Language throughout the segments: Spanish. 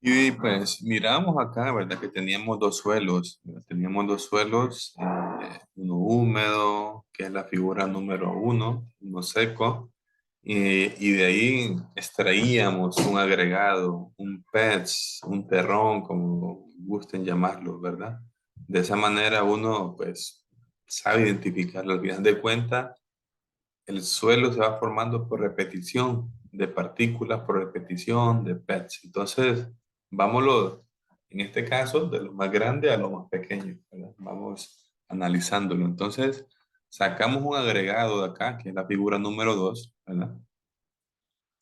Y pues miramos acá, ¿verdad? Que teníamos dos suelos, ¿verdad? Teníamos dos suelos, uno húmedo, que es la figura número uno seco, y de ahí extraíamos un agregado, un PETS, un terrón, como gusten llamarlo, ¿verdad? De esa manera uno pues sabe identificarlo. Al final de cuentas, el suelo se va formando por repetición de partículas, por repetición de PETs. Entonces, vámonos, en este caso, de lo más grande a lo más pequeño, ¿verdad? Vamos analizándolo. Entonces, sacamos un agregado de acá, que es la figura número 2, ¿verdad?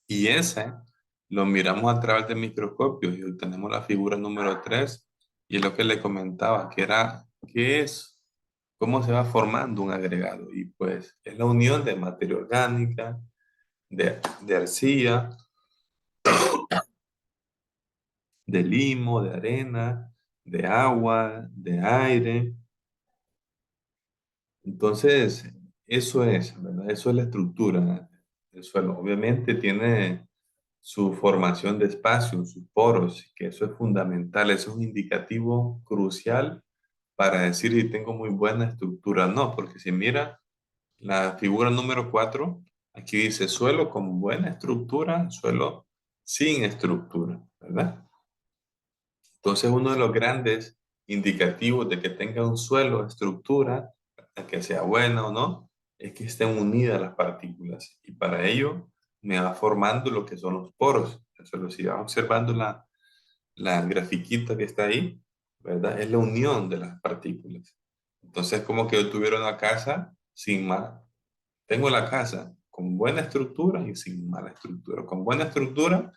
Y ese lo miramos a través del microscopio y obtenemos la figura número 3 y es lo que le comentaba, que era, ¿qué es? ¿Cómo se va formando un agregado? Y pues es la unión de materia orgánica, de arcilla, de limo, de arena, de agua, de aire. Entonces, eso es, ¿verdad? Eso es la estructura del suelo. Obviamente tiene su formación de espacios, sus poros, que eso es fundamental, eso es un indicativo crucial para decir si tengo muy buena estructura. No, porque si mira la figura número 4, aquí dice suelo con buena estructura, suelo sin estructura, ¿verdad? Entonces, uno de los grandes indicativos de que tenga un suelo, estructura, que sea buena o no, es que estén unidas las partículas. Y para ello me va formando lo que son los poros. Eso, si vas observando la grafiquita que está ahí, ¿verdad? Es la unión de las partículas. Entonces, como que yo tuviera una casa sin más. Tengo la casa con buena estructura y sin mala estructura. Con buena estructura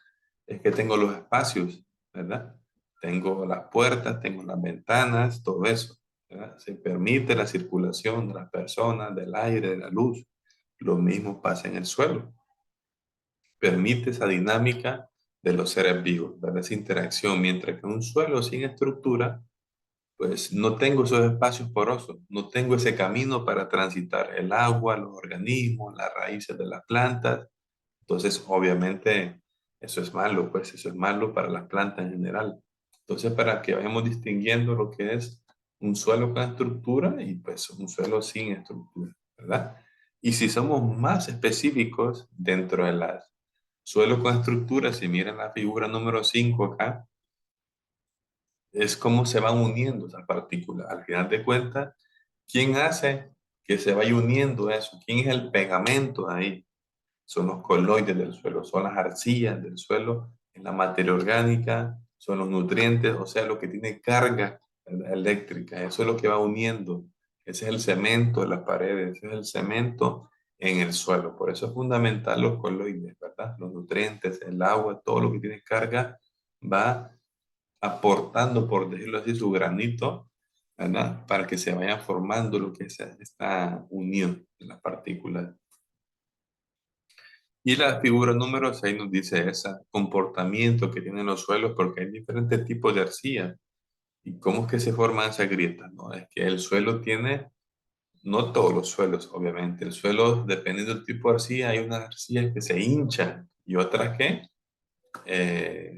es que tengo los espacios, ¿verdad? Tengo las puertas, tengo las ventanas, todo eso, ¿verdad? Se permite la circulación de las personas, del aire, de la luz. Lo mismo pasa en el suelo. Permite esa dinámica de los seres vivos, ¿verdad? Esa interacción, mientras que un suelo sin estructura pues no tengo esos espacios porosos, no tengo ese camino para transitar el agua, los organismos, las raíces de las plantas. Entonces, obviamente, eso es malo, pues eso es malo para las plantas en general. Entonces, para que vayamos distinguiendo lo que es un suelo con estructura y pues un suelo sin estructura, ¿verdad? Y si somos más específicos dentro de las suelos con estructura, si miran la figura número 5 acá, es cómo se van uniendo esas partículas. Al final de cuentas, ¿quién hace que se vaya uniendo eso? ¿Quién es el pegamento ahí? Son los coloides del suelo, son las arcillas del suelo, en la materia orgánica, son los nutrientes, o sea, lo que tiene carga eléctrica. Eso es lo que va uniendo. Ese es el cemento de las paredes, ese es el cemento en el suelo. Por eso es fundamental los coloides, ¿verdad? Los nutrientes, el agua, todo lo que tiene carga va aportando, por decirlo así, su granito, ¿verdad? Para que se vaya formando lo que es esta unión de las partículas. Y la figura número 6 nos dice ese comportamiento que tienen los suelos, porque hay diferentes tipos de arcilla. ¿Y cómo es que se forman esas grietas? ¿No? Es que el suelo tiene, no todos los suelos, obviamente. El suelo, dependiendo del tipo de arcilla, hay unas arcillas que se hinchan y otras que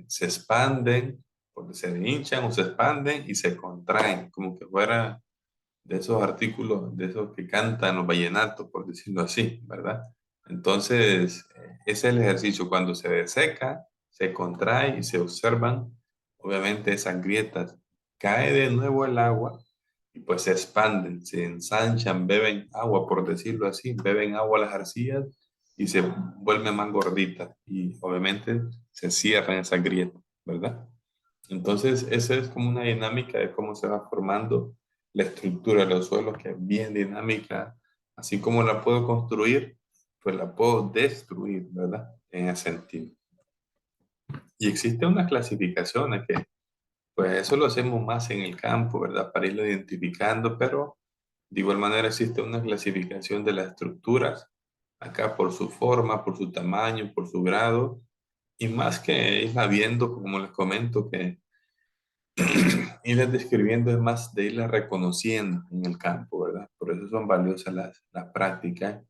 se expanden, porque se hinchan o se expanden y se contraen, como que fuera de esos artículos, de esos que cantan los vallenatos, por decirlo así, ¿verdad? Entonces, ese es el ejercicio. Cuando se deseca, se contrae y se observan, obviamente, esas grietas. Cae de nuevo el agua y pues se expanden, se ensanchan, beben agua, por decirlo así, beben agua las arcillas y se vuelven más gorditas y obviamente se cierran esas grietas, ¿verdad? Entonces, esa es como una dinámica de cómo se va formando la estructura de los suelos, que es bien dinámica. Así como la puedo construir, pues la puedo destruir, ¿verdad? En ese sentido. Y existe unas clasificaciones que, pues eso lo hacemos más en el campo, ¿verdad? Para irlo identificando, pero de igual manera existe una clasificación de las estructuras, acá por su forma, por su tamaño, por su grado, y más que irla viendo, como les comento, que irlas describiendo es más de irlas reconociendo en el campo, ¿verdad? Por eso son valiosas las prácticas.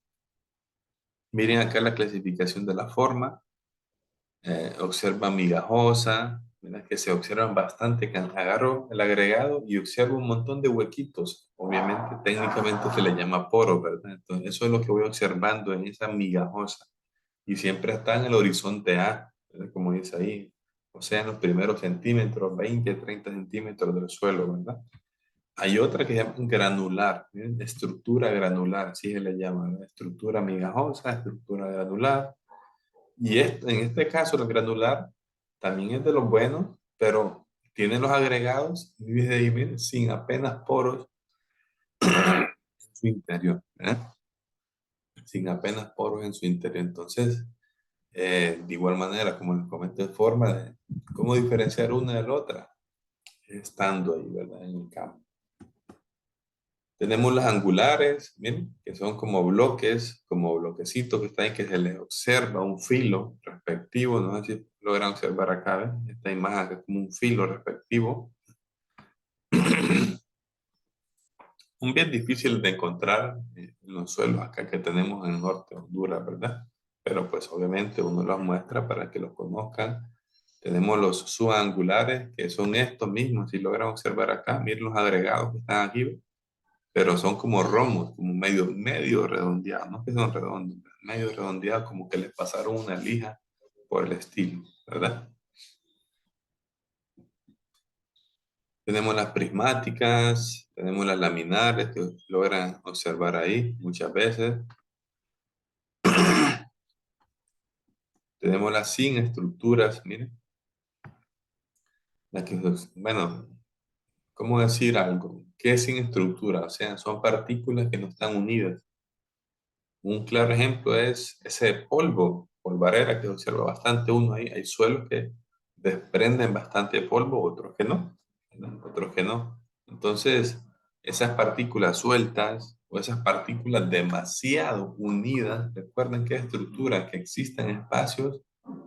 Miren acá la clasificación de la forma. Observa migajosa, ¿verdad? Que se observan bastante. Agarro el agregado y observo un montón de huequitos. Obviamente, técnicamente se le llama poro, ¿verdad? Entonces, eso es lo que voy observando en esa migajosa. Y siempre está en el horizonte A, ¿verdad? Como dice ahí. O sea, en los primeros centímetros, 20, 30 centímetros del suelo, ¿verdad? Hay otra que se llama granular, ¿bien? Estructura granular, así se le llama, ¿verdad? Estructura migajosa, estructura granular. Y en este caso, el granular también es de los buenos, pero tiene los agregados, y dice ahí, miren, sin apenas poros en su interior, ¿eh? Sin apenas poros en su interior. Entonces, de igual manera, como les comenté, forma de cómo diferenciar una de la otra, estando ahí, ¿verdad? En el campo. Tenemos las angulares, miren, que son como bloques, como bloquecitos que están ahí, que se les observa un filo respectivo. No sé si logran observar acá, ¿ven? Esta imagen es como un filo respectivo. Un bien difícil de encontrar en los suelos acá que tenemos en el norte de Honduras, ¿verdad? Pero pues obviamente uno los muestra para que los conozcan. Tenemos los subangulares, que son estos mismos, si logran observar acá, miren los agregados que están aquí, ¿ven? Pero son como romos, como medio redondeados, no que son redondos, medio redondeados, como que les pasaron una lija por el estilo, ¿verdad? Tenemos las prismáticas, tenemos las laminares que logran observar ahí muchas veces. Tenemos las sin estructuras, miren, las que, bueno, ¿cómo decir algo? ¿Qué es sin estructura? O sea, son partículas que no están unidas. Un claro ejemplo es ese polvo, polvareda que observa bastante uno ahí. Hay suelos que desprenden bastante polvo, otros que no, ¿verdad? Otros que no. Entonces, esas partículas sueltas o esas partículas demasiado unidas, recuerden que estructura, que existen espacios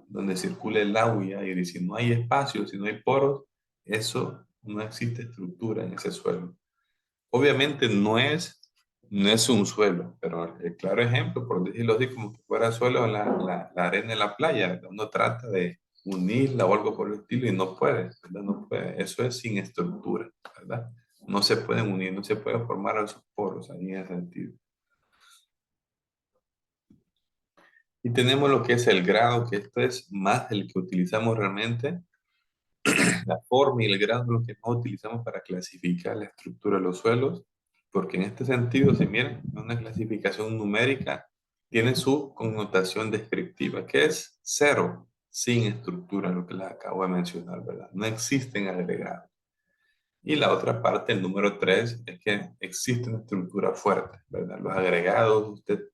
donde circula el agua y aire. Y si no hay espacios, si no hay poros, eso no existe estructura en ese suelo. Obviamente no es un suelo, pero el claro ejemplo, por decirlo así, como que fuera suelo la arena de la playa, uno trata de unirla o algo por el estilo y no puede, ¿verdad? No puede. Eso es sin estructura, ¿verdad? No se pueden unir, no se pueden formar esos poros ahí en ese sentido. Y tenemos lo que es el grado, que esto es más el que utilizamos realmente, la forma y el grado es lo que más utilizamos para clasificar la estructura de los suelos, porque en este sentido, si miren, una clasificación numérica tiene su connotación descriptiva, que es cero, sin estructura, lo que les acabo de mencionar, ¿verdad? No existen agregados. Y la otra parte, el número 3, es que existe una estructura fuerte, ¿verdad? Los agregados, usted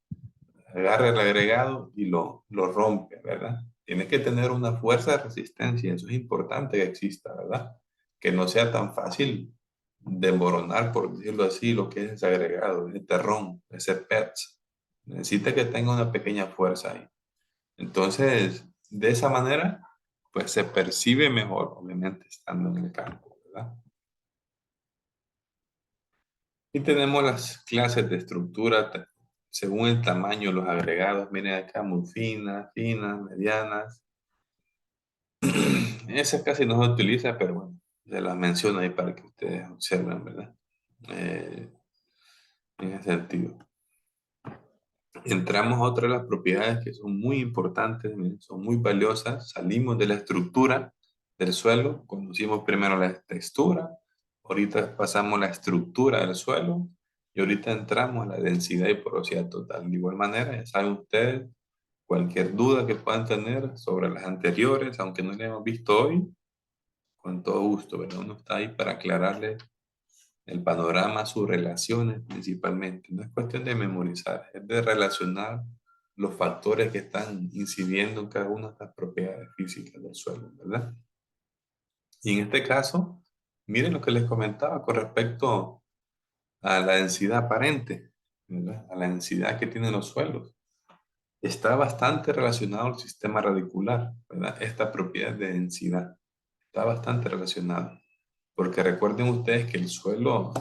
agarra el agregado y lo rompe, ¿verdad? Tiene que tener una fuerza de resistencia, eso es importante que exista, ¿verdad? Que no sea tan fácil desmoronar, por decirlo así, lo que es ese agregado, ese terrón, ese PETS. Necesita que tenga una pequeña fuerza ahí. Entonces, de esa manera, pues se percibe mejor, obviamente, estando en el campo, ¿verdad? Y tenemos las clases de estructura según el tamaño, los agregados. Miren acá, muy finas, finas, medianas. Esas casi no se utiliza, pero bueno, se las menciono ahí para que ustedes observen, ¿verdad? Eh, en ese sentido. Entramos a otra de las propiedades que son muy importantes, miren, son muy valiosas. Salimos de la estructura del suelo, conocimos primero la textura, ahorita pasamos a la estructura del suelo y ahorita entramos a la densidad y porosidad total. De igual manera, ya saben ustedes, cualquier duda que puedan tener sobre las anteriores, aunque no la hemos visto hoy, con todo gusto, ¿verdad? Uno está ahí para aclararles el panorama, sus relaciones principalmente. No es cuestión de memorizar, es de relacionar los factores que están incidiendo en cada una de estas propiedades físicas del suelo, ¿verdad? Y en este caso, miren lo que les comentaba con respecto a la densidad aparente, ¿verdad? A la densidad que tienen los suelos. Está bastante relacionado al sistema radicular, ¿verdad? Esta propiedad de densidad está bastante relacionado. Porque recuerden ustedes que el suelo,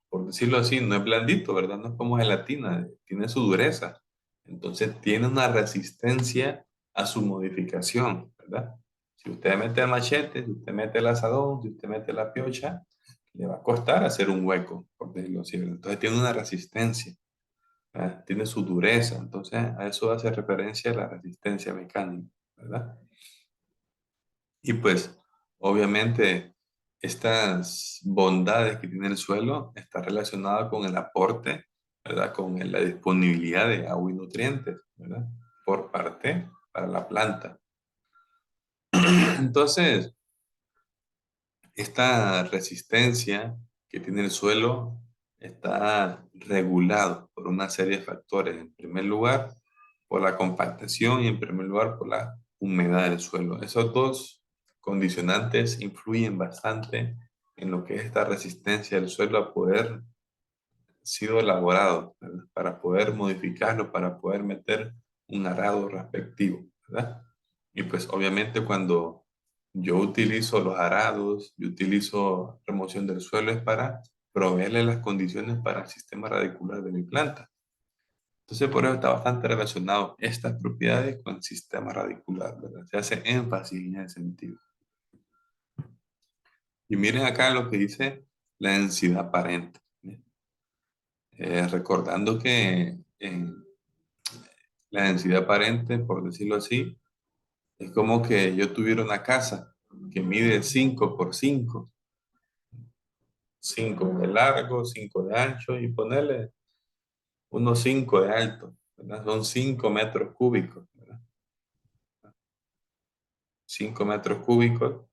por decirlo así, no es blandito, ¿verdad? No es como gelatina, tiene su dureza. Entonces tiene una resistencia a su modificación, ¿verdad? Si usted mete el machete, si usted mete el asadón, si usted mete la piocha, le va a costar hacer un hueco, por decirlo así, ¿verdad? Entonces tiene una resistencia, ¿verdad? Tiene su dureza. Entonces a eso hace referencia la resistencia mecánica, ¿verdad? Y pues, obviamente, estas bondades que tiene el suelo están relacionadas con el aporte, ¿verdad? Con la disponibilidad de agua y nutrientes, ¿verdad? Por parte para la planta. Entonces, esta resistencia que tiene el suelo está regulado por una serie de factores. En primer lugar, por la compactación y en primer lugar por la humedad del suelo. Esos dos condicionantes influyen bastante en lo que es esta resistencia del suelo a poder sido elaborado, ¿verdad? Para poder modificarlo, para poder meter un arado respectivo, ¿verdad? Y pues obviamente cuando yo utilizo los arados, yo utilizo remoción del suelo es para proveerle las condiciones para el sistema radicular de mi planta. Entonces por eso está bastante relacionado estas propiedades con el sistema radicular, ¿verdad? Se hace énfasis en ese sentido. Y miren acá lo que dice la densidad aparente. Recordando que la densidad aparente, por decirlo así, es como que yo tuviera una casa que mide 5 por 5, 5 de largo, 5 de ancho y ponerle unos 5 de alto, ¿verdad? Son 5 metros cúbicos, ¿verdad? 5 metros cúbicos,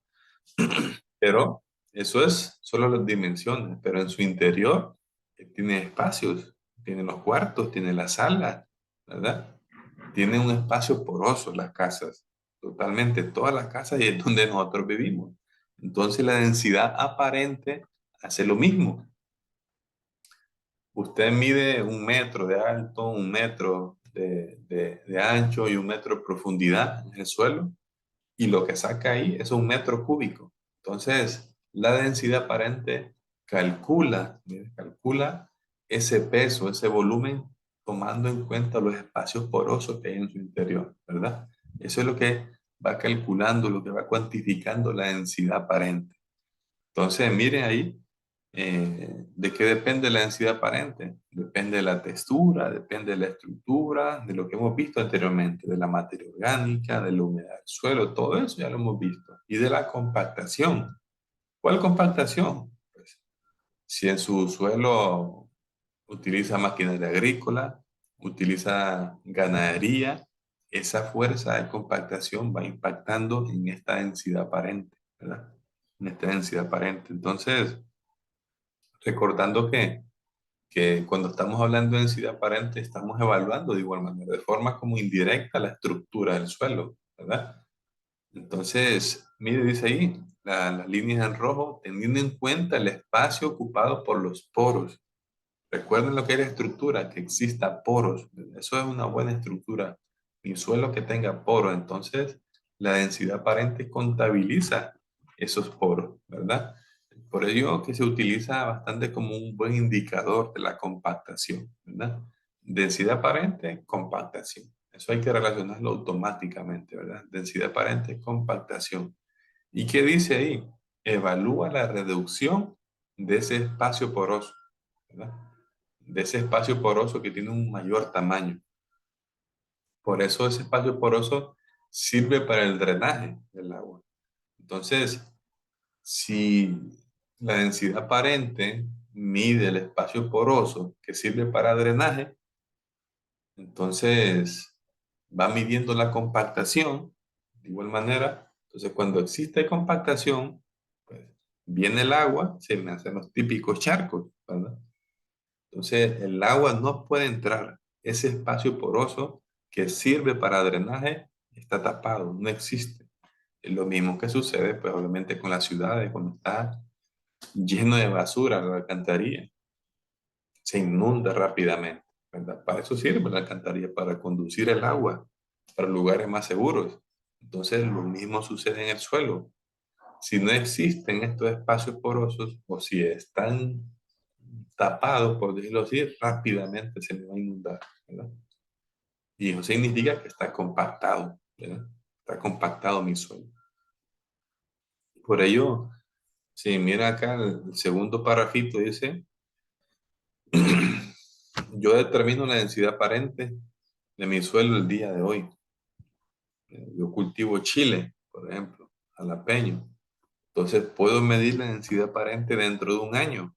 pero eso es solo las dimensiones, pero en su interior tiene espacios, tiene los cuartos, tiene la sala, ¿verdad? Tiene un espacio poroso las casas, totalmente, todas las casas y es donde nosotros vivimos. Entonces la densidad aparente hace lo mismo. Usted mide 1 metro de alto, 1 metro de ancho y 1 metro de profundidad en el suelo y lo que saca ahí es 1 metro cúbico. Entonces la densidad aparente calcula, mire, calcula ese peso, ese volumen tomando en cuenta los espacios porosos que hay en su interior, ¿verdad? Eso es lo que va calculando, lo que va cuantificando la densidad aparente. Entonces, miren ahí, ¿de qué depende la densidad aparente? Depende de la textura, depende de la estructura, de lo que hemos visto anteriormente, de la materia orgánica, de la humedad del suelo, todo eso ya lo hemos visto. Y de la compactación. ¿Cuál compactación? Pues, si en su suelo utiliza maquinaria agrícola, utiliza ganadería, esa fuerza de compactación va impactando en esta densidad aparente, ¿verdad? En esta densidad aparente. Entonces, recordando que cuando estamos hablando de densidad aparente, estamos evaluando de igual manera, de forma como indirecta, la estructura del suelo, ¿verdad? Entonces, mire, dice ahí, las líneas en rojo, teniendo en cuenta el espacio ocupado por los poros. Recuerden lo que es la estructura, que exista poros. Eso es una buena estructura. Mi suelo que tenga poros. Entonces, la densidad aparente contabiliza esos poros, ¿verdad? Por ello que se utiliza bastante como un buen indicador de la compactación, ¿verdad? Densidad aparente, compactación. Eso hay que relacionarlo automáticamente, ¿verdad? Densidad aparente, compactación. ¿Y qué dice ahí? Evalúa la reducción de ese espacio poroso, ¿verdad? De ese espacio poroso que tiene un mayor tamaño. Por eso ese espacio poroso sirve para el drenaje del agua. Entonces, si la densidad aparente mide el espacio poroso que sirve para drenaje, entonces va midiendo la compactación de igual manera. Entonces, cuando existe compactación, pues viene el agua, se me hacen los típicos charcos, ¿verdad? Entonces, el agua no puede entrar. Ese espacio poroso que sirve para drenaje está tapado, no existe. Es lo mismo que sucede, pues obviamente con las ciudades, cuando está lleno de basura la alcantarilla, se inunda rápidamente, ¿verdad? Para eso sirve la alcantarilla, para conducir el agua para lugares más seguros. Entonces, lo mismo sucede en el suelo. Si no existen estos espacios porosos o si están tapados, por decirlo así, rápidamente se le va a inundar, ¿verdad? Y eso significa que está compactado, ¿verdad? Está compactado mi suelo. Por ello, si mira acá el segundo parrafito dice, yo determino la densidad aparente de mi suelo el día de hoy. Yo cultivo chile, por ejemplo, jalapeño. Entonces puedo medir la densidad aparente dentro de un año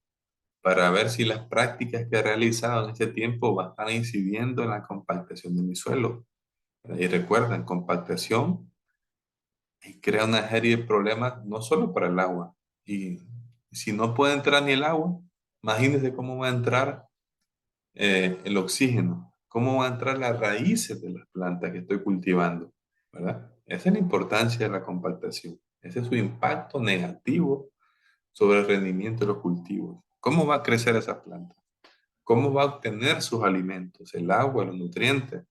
para ver si las prácticas que he realizado en ese tiempo van a estar incidiendo en la compactación de mi suelo. Y recuerden, compactación crea una serie de problemas no solo para el agua. Y si no puede entrar ni el agua, imagínense cómo va a entrar el oxígeno, cómo van a entrar las raíces de las plantas que estoy cultivando, ¿verdad? Esa es la importancia de la compactación. Ese es su impacto negativo sobre el rendimiento de los cultivos. ¿Cómo va a crecer esa planta? ¿Cómo va a obtener sus alimentos? El agua, los nutrientes.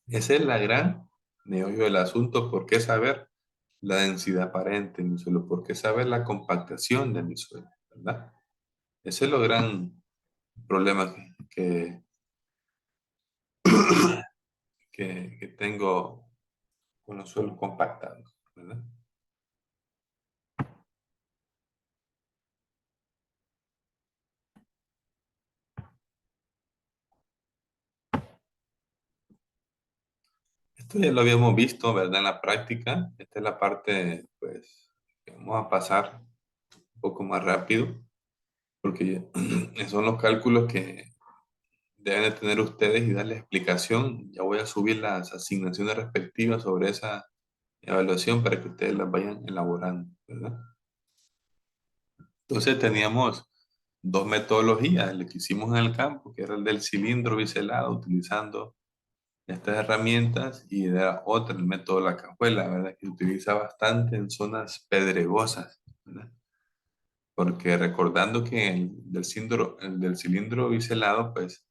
Esa es la gran meollo del asunto. ¿Por qué saber la densidad aparente de mi suelo? ¿Por qué saber la compactación de mi suelo? ¿Verdad? Ese es lo gran problema que tengo con los suelos compactados, ¿verdad? Esto ya lo habíamos visto, ¿verdad? En la práctica. Esta es la parte, pues, que vamos a pasar un poco más rápido, porque son los cálculos que deben de tener ustedes y darles explicación. Ya voy a subir las asignaciones respectivas sobre esa evaluación para que ustedes las vayan elaborando, ¿verdad? Entonces teníamos dos metodologías, el que hicimos en el campo, que era el del cilindro biselado, utilizando estas herramientas, y era otro, el método de la cajuela, ¿verdad? Que se utiliza bastante en zonas pedregosas, ¿verdad? Porque recordando que el del cilindro biselado, pues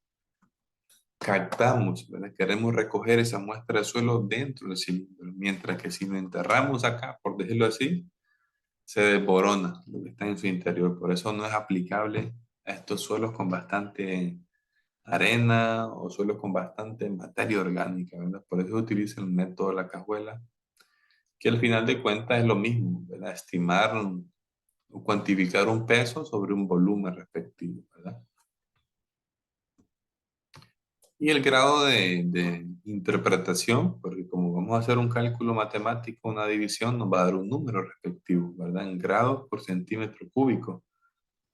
captamos, ¿verdad? Queremos recoger esa muestra de suelo dentro del cilindro, mientras que si lo enterramos acá, por decirlo así, se desborona lo que está en su interior. Por eso no es aplicable a estos suelos con bastante arena o suelos con bastante materia orgánica, ¿verdad? Por eso se utiliza el método de la cajuela, que al final de cuentas es lo mismo, ¿verdad? Estimar o cuantificar un peso sobre un volumen respectivo, ¿verdad? Y el grado de interpretación, porque como vamos a hacer un cálculo matemático, una división, nos va a dar un número respectivo, ¿verdad? En grados por centímetro cúbico.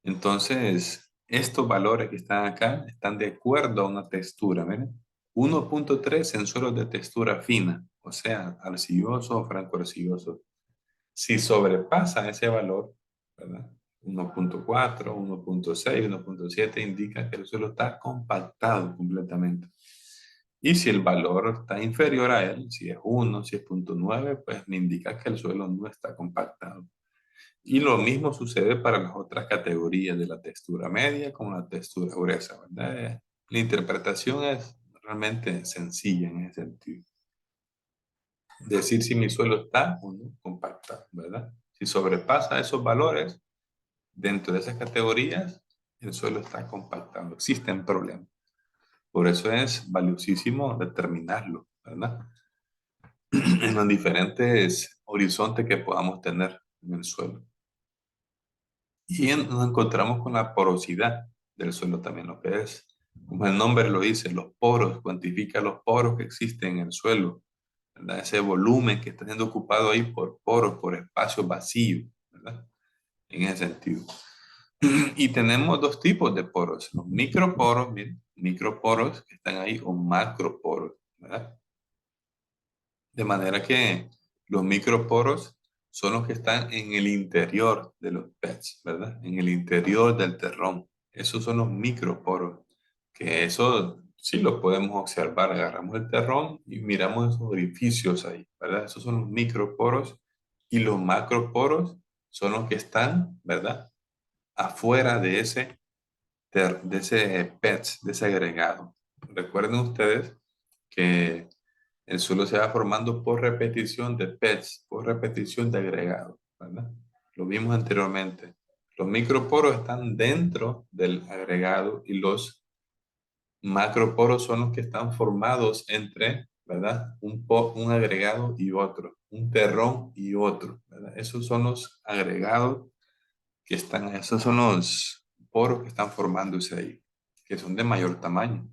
Entonces, estos valores que están acá están de acuerdo a una textura, ¿ven? 1.3 en suelos de textura fina, o sea, arcilloso o franco-arcilloso. Si sobrepasa ese valor, ¿verdad? 1.4, 1.6, 1.7 indica que el suelo está compactado completamente. Y si el valor está inferior a él, si es 1, si es 0.9, pues me indica que el suelo no está compactado. Y lo mismo sucede para las otras categorías de la textura media como la textura gruesa, ¿verdad? La interpretación es realmente sencilla en ese sentido. Decir si mi suelo está o no compactado, ¿verdad? Si sobrepasa esos valores dentro de esas categorías, el suelo está compactado. Existen problemas. Por eso es valiosísimo determinarlo, ¿verdad? En los diferentes horizontes que podamos tener en el suelo. Y nos encontramos con la porosidad del suelo también, lo que es, como el nombre lo dice, los poros, cuantifica los poros que existen en el suelo, ¿verdad? Ese volumen que está siendo ocupado ahí por poros, por espacios vacíos, ¿verdad? En ese sentido. Y tenemos dos tipos de poros, los microporos, miren, microporos que están ahí, o macroporos, ¿verdad? De manera que los microporos son los que están en el interior de los PETs, ¿verdad? En el interior del terrón. Esos son los microporos, que eso sí lo podemos observar. Agarramos el terrón y miramos esos orificios ahí, ¿verdad? Esos son los microporos, y los macroporos son los que están, ¿verdad? Afuera de de ese PETs, de ese agregado. Recuerden ustedes que el suelo se va formando por repetición de PETs, por repetición de agregados, ¿verdad? Lo vimos anteriormente. Los microporos están dentro del agregado y los macroporos son los que están formados entre, ¿verdad? Un agregado y otro, un terrón y otro, ¿verdad? ¿verdad? Esos son los agregados que están, esos son los poros que están formándose ahí, que son de mayor tamaño.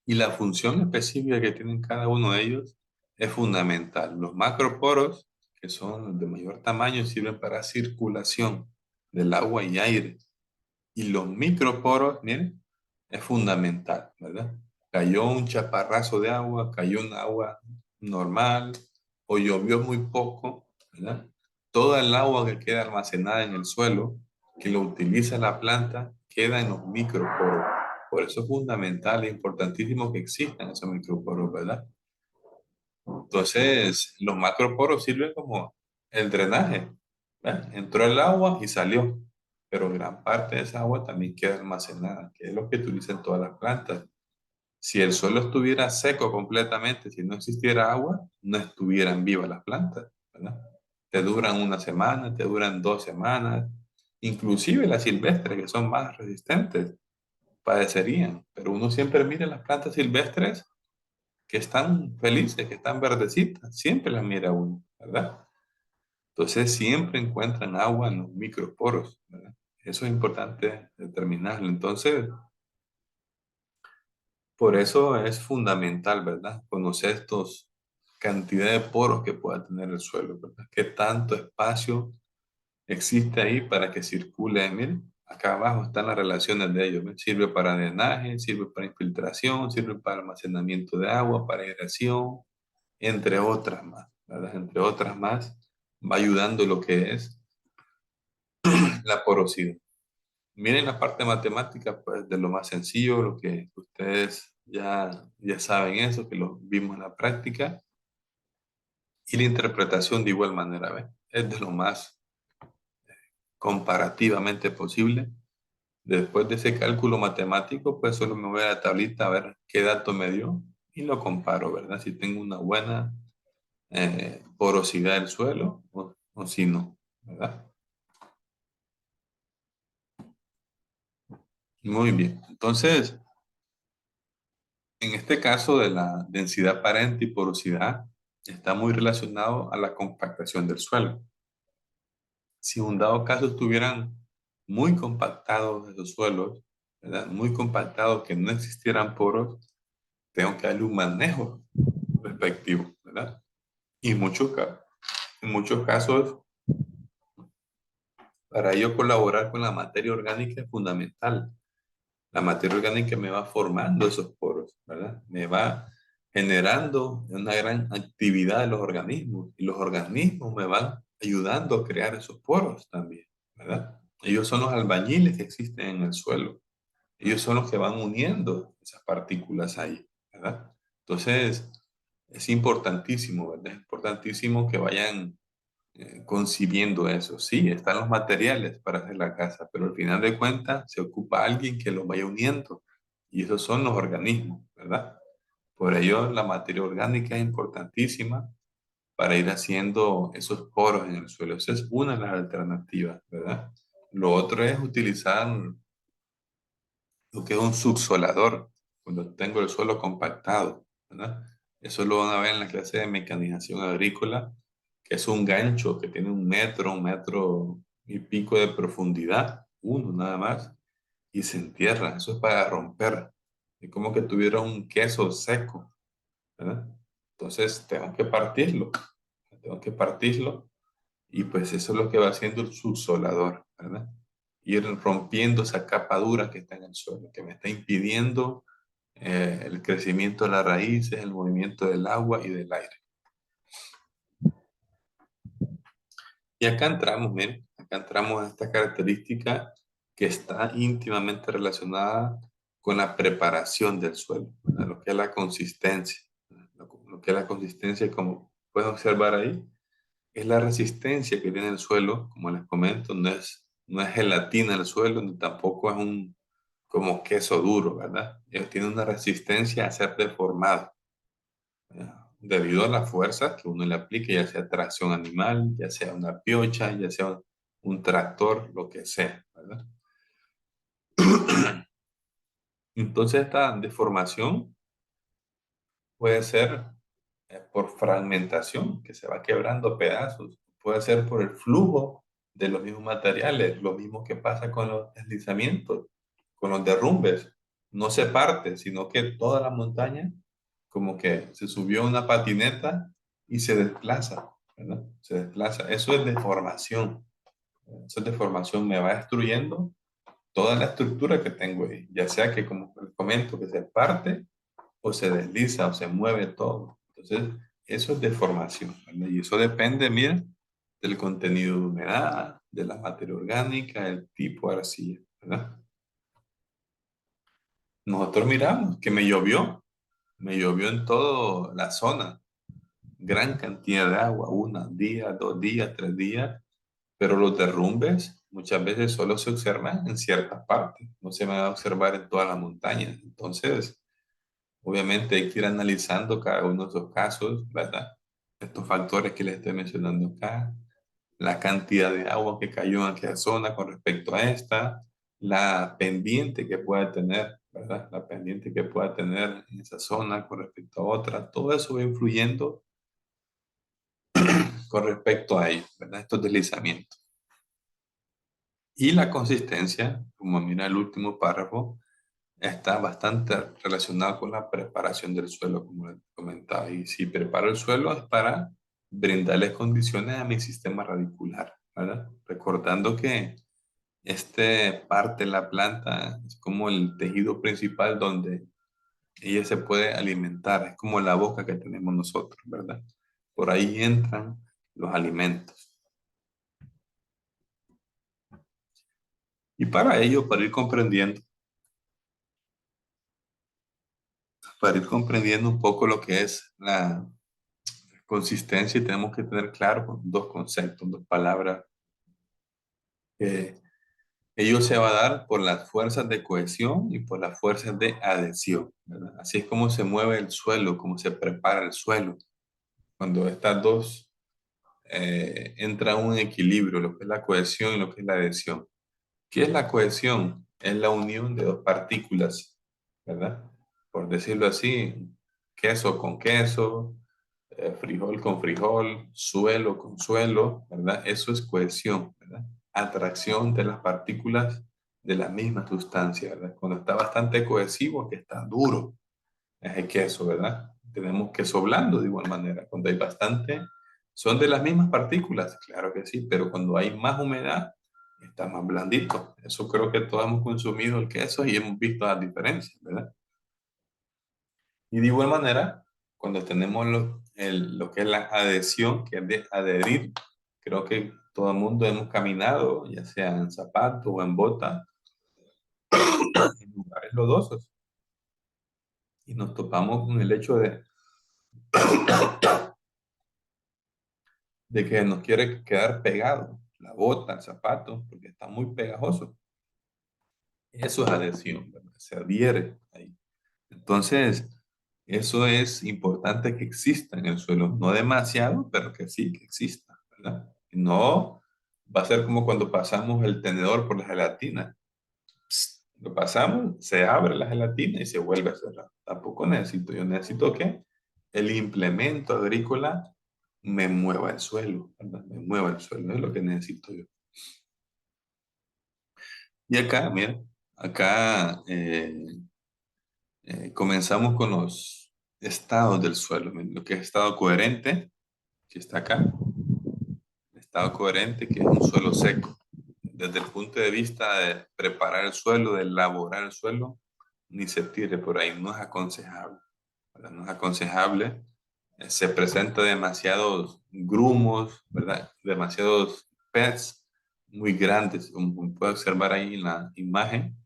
Y la función específica que tienen cada uno de ellos es fundamental. Los macroporos, que son de mayor tamaño, sirven para circulación del agua y aire. Y los microporos, miren, es fundamental, ¿verdad? Cayó un chaparrazo de agua, cayó un agua normal o llovió muy poco, ¿verdad? Toda el agua que queda almacenada en el suelo, que lo utiliza la planta, queda en los microporos. Por eso es fundamental e importantísimo que existan esos microporos, ¿verdad? Entonces, los macroporos sirven como el drenaje, ¿verdad? Entró el agua y salió, pero gran parte de esa agua también queda almacenada, que es lo que utilizan todas las plantas. Si el suelo estuviera seco completamente, si no existiera agua, no estuvieran vivas las plantas, ¿verdad? Te duran una semana, te duran 2 semanas, inclusive las silvestres, que son más resistentes, padecerían. Pero uno siempre mira las plantas silvestres que están felices, que están verdecitas, siempre las mira uno, ¿verdad? Entonces siempre encuentran agua en los microporos, ¿verdad? Eso es importante determinarlo. Entonces, por eso es fundamental, ¿verdad? Conocer estos cantidad de poros que pueda tener el suelo, ¿verdad? Qué tanto espacio existe ahí para que circule. Miren, acá abajo están las relaciones de ellos. ¿Ven? Sirve para drenaje, sirve para infiltración, sirve para almacenamiento de agua, para irrigación, entre otras más, ¿verdad? Entre otras más, va ayudando lo que es la porosidad. Miren la parte matemática, pues de lo más sencillo, lo que ustedes ya saben eso, que lo vimos en la práctica, y la interpretación de igual manera, ¿ven? Es de lo más comparativamente posible. Después de ese cálculo matemático, pues solo me voy a la tablita a ver qué dato me dio y lo comparo, ¿verdad? Si tengo una buena porosidad del suelo o si no, ¿verdad? Muy bien. Entonces, en este caso de la densidad aparente y porosidad, está muy relacionado a la compactación del suelo. Si un dado caso estuvieran muy compactados esos suelos, ¿verdad? Muy compactados, que no existieran poros, tengo que darle un manejo respectivo, ¿verdad? Y en muchos casos, para ello colaborar con la materia orgánica es fundamental. La materia orgánica me va formando esos poros, ¿verdad? Me va generando una gran actividad de los organismos y los organismos me van ayudando a crear esos poros también, ¿verdad? Ellos son los albañiles que existen en el suelo. Ellos son los que van uniendo esas partículas ahí, ¿verdad? Entonces, es importantísimo, ¿verdad? Es importantísimo que vayan concibiendo eso. Sí, están los materiales para hacer la casa, pero al final de cuentas se ocupa alguien que los vaya uniendo y esos son los organismos, ¿verdad? Por ello la materia orgánica es importantísima para ir haciendo esos poros en el suelo. Esa es una de las alternativas, ¿verdad? Lo otro es utilizar lo que es un subsolador, cuando tengo el suelo compactado, ¿verdad? Eso lo van a ver en la clase de mecanización agrícola, que es un gancho que tiene un metro y pico de profundidad, uno nada más, y se entierra. Eso es para romper. Es como que tuviera un queso seco, ¿verdad? Entonces tengo que partirlo y pues eso es lo que va haciendo el subsolador, ¿verdad? Ir rompiendo esa capa dura que está en el suelo, que me está impidiendo el crecimiento de las raíces, el movimiento del agua y del aire. Y acá entramos, miren, acá entramos a esta característica que está íntimamente relacionada con la preparación del suelo, ¿verdad? Lo que es la consistencia. Lo que es la consistencia, como pueden observar ahí, es la resistencia que tiene el suelo, como les comento, no es gelatina el suelo, ni tampoco es un como queso duro, ¿verdad? Ellos tienen una resistencia a ser deformado, ¿verdad? Debido a las fuerzas que uno le aplique, ya sea tracción animal, ya sea una piocha, ya sea un tractor, lo que sea, ¿verdad? Entonces esta deformación puede ser por fragmentación, que se va quebrando a pedazos. Puede ser por el flujo de los mismos materiales, lo mismo que pasa con los deslizamientos, con los derrumbes. No se parte, sino que toda la montaña como que se subió a una patineta y se desplaza, ¿verdad? Se desplaza. Eso es deformación. Eso es deformación, me va destruyendo toda la estructura que tengo ahí, ya sea que, como les comento, que se parte o se desliza o se mueve todo. Entonces, eso es deformación, ¿verdad? Y eso depende, miren, del contenido de humedad, de la materia orgánica, el tipo de arcilla, ¿verdad? Nosotros miramos que me llovió en toda la zona, gran cantidad de agua, un día, 2 días, 3 días, pero los derrumbes muchas veces solo se observan en ciertas partes, no se van a observar en toda la montaña. Entonces, obviamente hay que ir analizando cada uno de esos casos, ¿verdad? Estos factores que les estoy mencionando acá, la cantidad de agua que cayó en aquella zona con respecto a esta, la pendiente que pueda tener, ¿verdad? La pendiente que pueda tener en esa zona con respecto a otra, todo eso va influyendo con respecto a ello, ¿verdad? Estos deslizamientos. Y la consistencia, como mira el último párrafo, está bastante relacionado con la preparación del suelo, como les comentaba. Y si preparo el suelo es para brindarles condiciones a mi sistema radicular, ¿verdad? Recordando que este parte de la planta es como el tejido principal donde ella se puede alimentar, es como la boca que tenemos nosotros, ¿verdad? Por ahí entran los alimentos. Y para ello, para ir comprendiendo un poco lo que es la consistencia, y tenemos que tener claro dos conceptos, dos palabras. que Ello se va a dar por las fuerzas de cohesión y por las fuerzas de adhesión, ¿verdad? Así es como se mueve el suelo, cómo se prepara el suelo. Cuando estas dos entran en un equilibrio, lo que es la cohesión y lo que es la adhesión. ¿Qué es la cohesión? Es la unión de dos partículas, ¿verdad? Por decirlo así, queso con queso, frijol con frijol, suelo con suelo, ¿verdad? Eso es cohesión, ¿verdad? Atracción de las partículas de la misma sustancia, ¿verdad? Cuando está bastante cohesivo, que está duro, es el queso, ¿verdad? Tenemos queso blando de igual manera. Cuando hay bastante, son de las mismas partículas, claro que sí, pero cuando hay más humedad, está más blandito. Eso creo que todos hemos consumido el queso y hemos visto las diferencias, ¿verdad? Y de igual manera, cuando tenemos lo que es la adhesión, que es de adherir, creo que todo el mundo hemos caminado, ya sea en zapato o en bota, en lugares lodosos, y nos topamos con el hecho de que nos quiere quedar pegado, la bota, el zapato, porque está muy pegajoso. Eso es adhesión, ¿verdad? Se adhiere ahí. Entonces, eso es importante que exista en el suelo, no demasiado, pero que sí, que exista, ¿verdad? No va a ser como cuando pasamos el tenedor por la gelatina. Psst, lo pasamos, se abre la gelatina y se vuelve a cerrar. Tampoco necesito, yo necesito que el implemento agrícola me mueva el suelo, ¿verdad? Me mueva el suelo, es lo que necesito yo. Y acá, mira, acá comenzamos con los estados del suelo, lo que es estado coherente, que está acá, estado coherente, que es un suelo seco. Desde el punto de vista de preparar el suelo, de elaborar el suelo, ni se tire por ahí, no es aconsejable, ¿verdad? No es aconsejable. Se presenta demasiados grumos, ¿verdad? Demasiados pets muy grandes, como puede observar ahí en la imagen,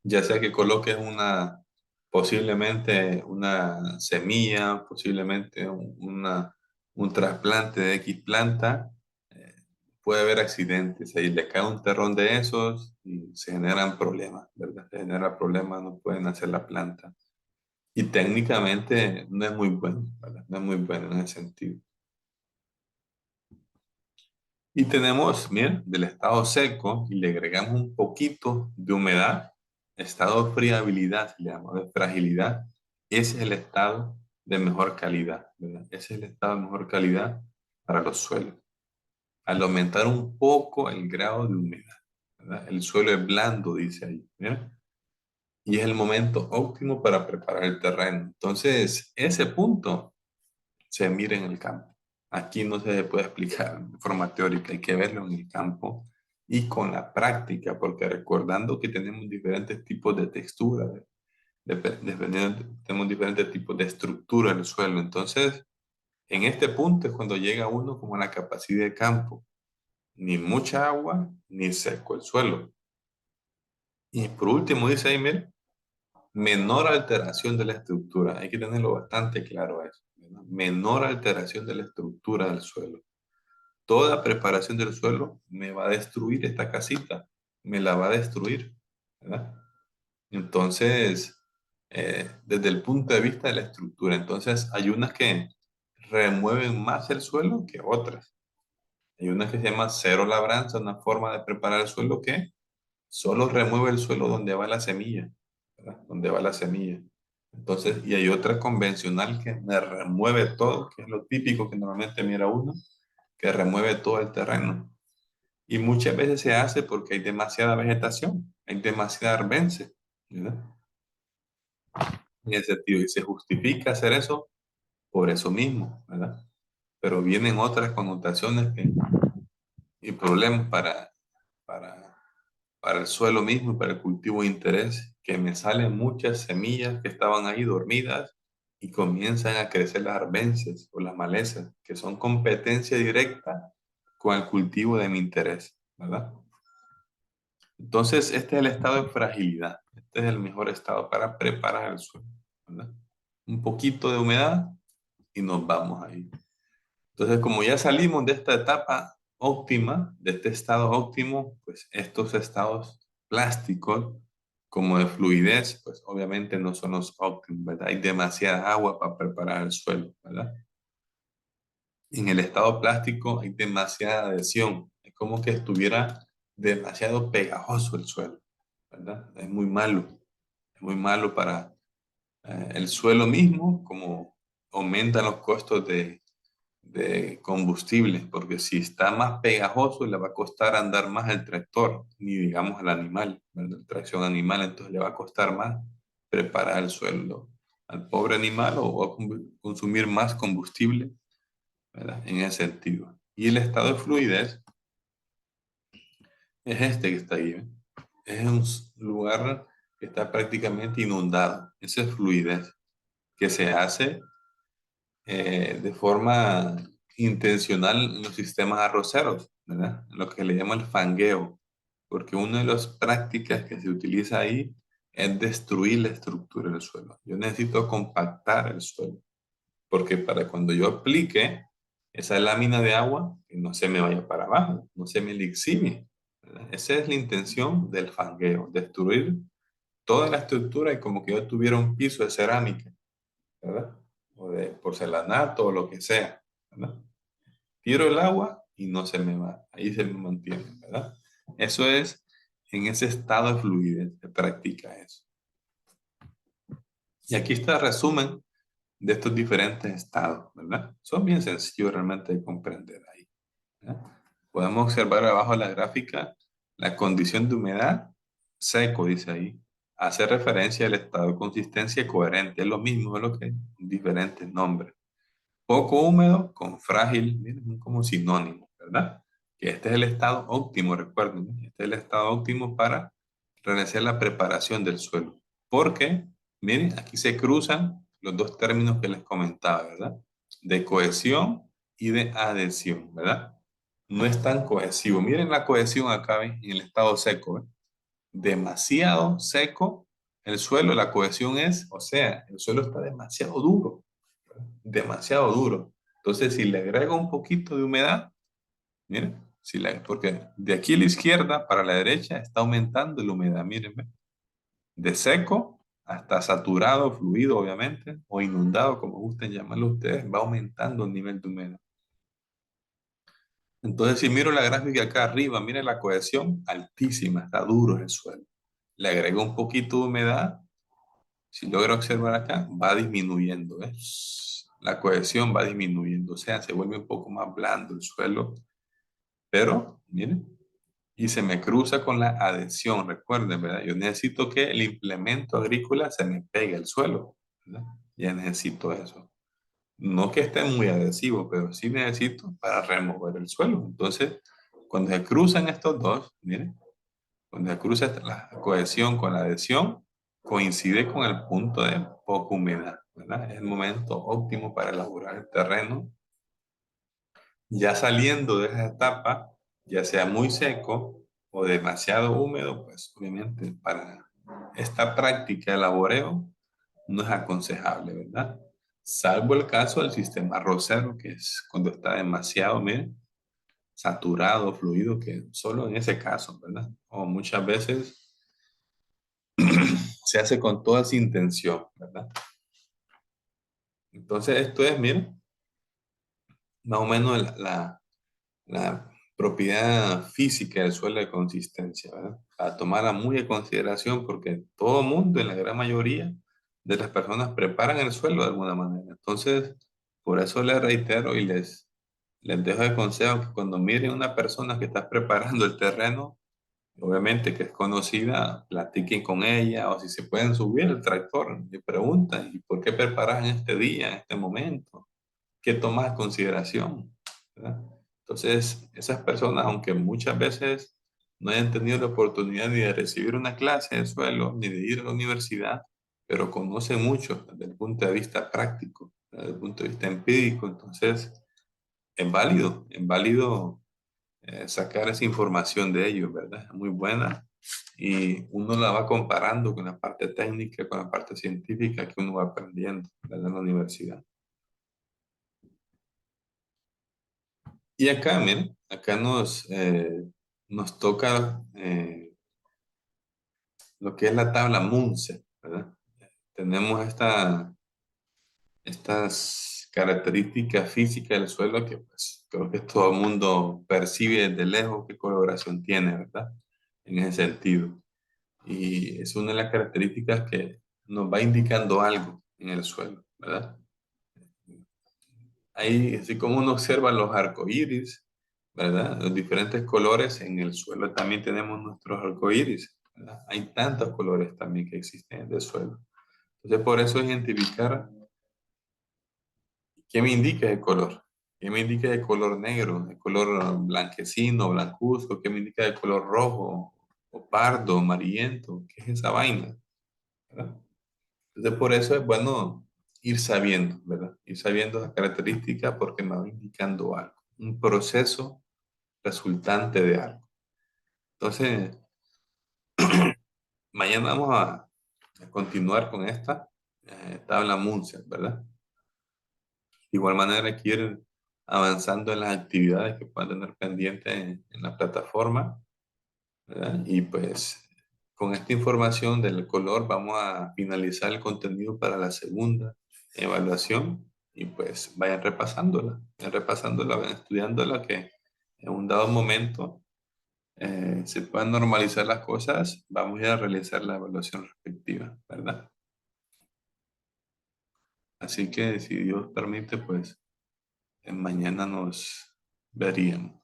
ya sea que coloques posiblemente una semilla, posiblemente un trasplante de X planta, eh, puede haber accidentes. Ahí le cae un terrón de esos y se generan problemas, ¿verdad? Se generan problemas, no pueden hacer la planta. Y técnicamente no es muy bueno, ¿verdad? No es muy bueno en ese sentido. Y tenemos, miren, del estado seco y le agregamos un poquito de humedad, estado de friabilidad, se le llama de fragilidad. Ese es el estado de mejor calidad, ¿verdad? Ese es el estado de mejor calidad para los suelos. Al aumentar un poco el grado de humedad, ¿verdad? El suelo es blando, dice ahí, ¿verdad? Y es el momento óptimo para preparar el terreno. Entonces, ese punto se mira en el campo. Aquí no se puede explicar de forma teórica, hay que verlo en el campo y con la práctica, porque recordando que tenemos diferentes tipos de textura, tenemos diferentes tipos de estructura en el suelo. Entonces, en este punto es cuando llega uno como a la capacidad de campo. Ni mucha agua, ni seco el suelo. Y por último dice ahí, mire, menor alteración de la estructura. Hay que tenerlo bastante claro eso, ¿verdad? Menor alteración de la estructura del suelo. Toda preparación del suelo me va a destruir esta casita, me la va a destruir, ¿verdad? Entonces, desde el punto de vista de la estructura, entonces hay unas que remueven más el suelo que otras. Hay unas que se llama cero labranza, una forma de preparar el suelo que solo remueve el suelo donde va la semilla, ¿verdad? Donde va la semilla. Entonces, y hay otra convencional que me remueve todo, que es lo típico que normalmente mira uno, que remueve todo el terreno. Y muchas veces se hace porque hay demasiada vegetación, hay demasiada arbence, ¿verdad? En ese sentido, y se justifica hacer eso por eso mismo, ¿verdad? Pero vienen otras connotaciones y problemas para, para el suelo mismo y para el cultivo de interés, que me salen muchas semillas que estaban ahí dormidas y comienzan a crecer las arbences o las malezas, que son competencia directa con el cultivo de mi interés, ¿verdad? Entonces, este es el estado de fragilidad. Este es el mejor estado para preparar el suelo, ¿verdad? Un poquito de humedad y nos vamos ahí. Entonces, como ya salimos de esta etapa óptima, de este estado óptimo, pues estos estados plásticos, como de fluidez, pues obviamente no son los óptimos, ¿verdad? Hay demasiada agua para preparar el suelo, ¿verdad? En el estado plástico hay demasiada adhesión, es como que estuviera demasiado pegajoso el suelo, ¿verdad? Es muy malo para el suelo mismo, como aumentan los costos de combustible, porque si está más pegajoso le va a costar andar más al tractor, ni digamos al animal, ¿verdad? Tracción animal, entonces le va a costar más preparar el suelo al pobre animal o va a consumir más combustible, ¿verdad? En ese sentido. Y el estado de fluidez es este que está ahí, ¿eh? Es un lugar que está prácticamente inundado. Esa es fluidez que se hace de forma intencional en los sistemas arroceros, ¿verdad? Lo que le llama el fangueo, porque una de las prácticas que se utiliza ahí es destruir la estructura del suelo. Yo necesito compactar el suelo, porque para cuando yo aplique esa lámina de agua, que no se me vaya para abajo, no se me lixime, ¿verdad? Esa es la intención del fangueo, destruir toda la estructura y como que yo tuviera un piso de cerámica, ¿verdad? O de porcelanato o lo que sea, ¿verdad? Tiro el agua y no se me va, ahí se me mantiene, ¿verdad? Eso es, en ese estado de fluidez se practica eso. Y aquí está el resumen de estos diferentes estados, ¿verdad? Son bien sencillos realmente de comprender ahí, ¿verdad? Podemos observar abajo en la gráfica la condición de humedad, seco, dice ahí. Hace referencia al estado de consistencia coherente, es lo mismo, es lo que diferentes nombres. Poco húmedo con frágil, miren, son como sinónimos, ¿verdad? Que este es el estado óptimo, recuerden, ¿no? Este es el estado óptimo para realizar la preparación del suelo. Porque, miren, aquí se cruzan los dos términos que les comentaba, ¿verdad? De cohesión y de adhesión, ¿verdad? No es tan cohesivo. Miren la cohesión acá, ¿ven? En el estado seco, ¿ven? Demasiado seco el suelo, la cohesión es, o sea, el suelo está demasiado duro, demasiado duro. Entonces, si le agrego un poquito de humedad, miren, porque de aquí a la izquierda para la derecha está aumentando la humedad, miren, ¿ve? De seco hasta saturado, fluido, obviamente, o inundado, como gusten llamarlo ustedes, va aumentando el nivel de humedad. Entonces, si miro la gráfica acá arriba, miren la cohesión altísima, está duro el suelo. Le agrego un poquito de humedad, Si logra observar acá, va disminuyendo, ¿ves? La cohesión va disminuyendo, o sea, se vuelve un poco más blando el suelo, pero, miren, y se me cruza con la adhesión, recuerden, ¿verdad? Yo necesito que el implemento agrícola se me pegue al suelo, ¿verdad? Ya necesito eso. No que esté muy adhesivo, pero sí necesito para remover el suelo. Entonces, cuando se cruzan estos dos, miren, cuando se cruza la cohesión con la adhesión, coincide con el punto de poca humedad, ¿verdad? Es el momento óptimo para elaborar el terreno. Ya saliendo de esa etapa, ya sea muy seco o demasiado húmedo, pues obviamente para esta práctica de laboreo no es aconsejable, ¿verdad? Salvo el caso del sistema arrocero, que es cuando está demasiado, miren, saturado, fluido, que solo en ese caso, ¿verdad? O muchas veces se hace con toda esa intención, ¿verdad? Entonces esto es, miren, más o menos la propiedad física del suelo de consistencia, ¿verdad? Para tomarla muy en consideración porque todo el mundo, en la gran mayoría de las personas, preparan el suelo de alguna manera. Entonces, por eso les reitero y les dejo de consejo que cuando miren a una persona que está preparando el terreno, obviamente que es conocida, platiquen con ella o si se pueden subir el tractor y preguntan, ¿y por qué preparas en este día, en este momento? ¿Qué tomas en consideración? ¿Verdad? Entonces, esas personas, aunque muchas veces no hayan tenido la oportunidad ni de recibir una clase de suelo, ni de ir a la universidad, pero conocen mucho desde el punto de vista práctico, desde el punto de vista empírico. Entonces, es válido sacar esa información de ellos, ¿verdad? Es muy buena y uno la va comparando con la parte técnica, con la parte científica que uno va aprendiendo, ¿verdad? En la universidad. Y acá, miren, acá nos toca lo que es la tabla Munce, ¿verdad? Tenemos estas características físicas del suelo que pues, creo que todo el mundo percibe desde lejos qué coloración tiene, ¿verdad? En ese sentido. Y es una de las características que nos va indicando algo en el suelo, ¿verdad? Ahí, así como uno observa los arcoíris, ¿verdad? Los diferentes colores, en el suelo también tenemos nuestros arcoíris, ¿verdad? Hay tantos colores también que existen en el suelo. Entonces, por eso identificar qué me indica el color. ¿Qué me indica el color negro, el color blanquecino, blancuzco? ¿Qué me indica el color rojo o pardo, amarillento? ¿Qué es esa vaina? ¿Verdad? Entonces, por eso es bueno ir sabiendo, ¿verdad? Ir sabiendo las características porque me va indicando algo, un proceso resultante de algo. Entonces, mañana vamos a continuar con esta tabla Munzer, ¿verdad? De igual manera, hay que ir avanzando en las actividades que puedan tener pendientes en la plataforma, ¿verdad? Y pues con esta información del color vamos a finalizar el contenido para la segunda evaluación y pues vayan repasándola, vayan estudiándola que en un dado momento se puedan normalizar las cosas, vamos a ir a realizar la evaluación respectiva, ¿verdad? Así que si Dios permite, pues mañana nos veríamos.